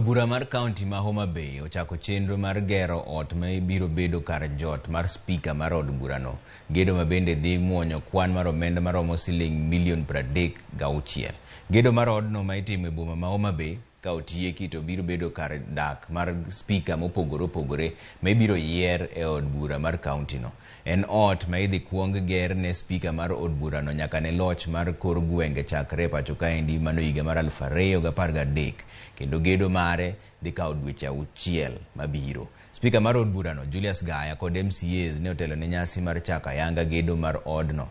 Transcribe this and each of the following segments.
bura mar Kaonti ma Homa Bay ochako chenro mar gero ot ma ibiro bedo kar jot mar spika mar od burano. Gedo ma bende dhi muonyo kwan mar omenda maromo siling $36 million. Gedo mar odno ma itimo e boma ma Homa Bay ka otieki to biro bedo kar dak mar spika mopogore ma ibiro yier e od bura mar Kaonti no. En ot ma idhi kuong ger ne spika mar od burano nyaka ne loch mar kor gwenge chakre pacho kaendi mano higa mar 2013 kendo gedo mare dhi kawo dweche 6 mabiro. Spika mar od burano Julius Gaya kod MCAs ne otelo ne nyasi mar chako ayanga gedo mar odno.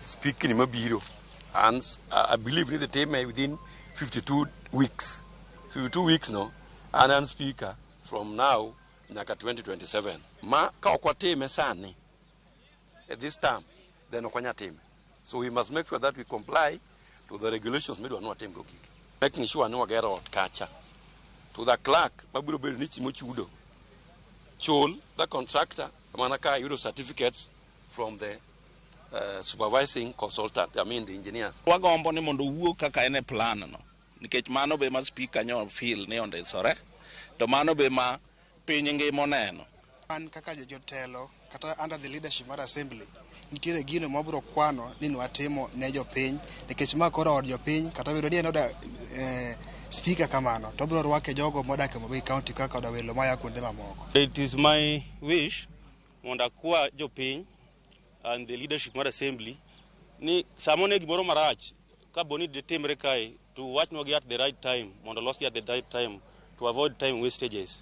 Speaking mabiro, and I believe the team within 52 weeks. 52 weeks no, and I'm speaker from now nyaka 2027. Ma ka okwa team sani at this time, then okwanya team. So we must make sure that we comply to the regulations made on team go kick. Making sure no get out catcher. To the clerk, maburo be nichi mochudo. Chol, the contractor, manaka euro certificates from the supervising consultant, I mean the engineers. Wagombo ni mondo wuo kaka ene plan no. Nikech mano be ma speaker nyo feel ne onde sore. To mano be ma piny ngimo neno. An kaka jotelo kata under the leadership mar assembly nitiere gino mabro kwano ni watimo ne jopiny nikech ma koro od jopiny kata biro ni oda speaker kamano to biro rwake jogo modak e Homa Bay County kaka oda welo maya kuonde mamoko. It is my wish mondo kwa jopiny and the leadership mar assembly ni samone gimoro marach ka boni de timre kai to watch no at the right time mondo los at the right time to avoid time wastages.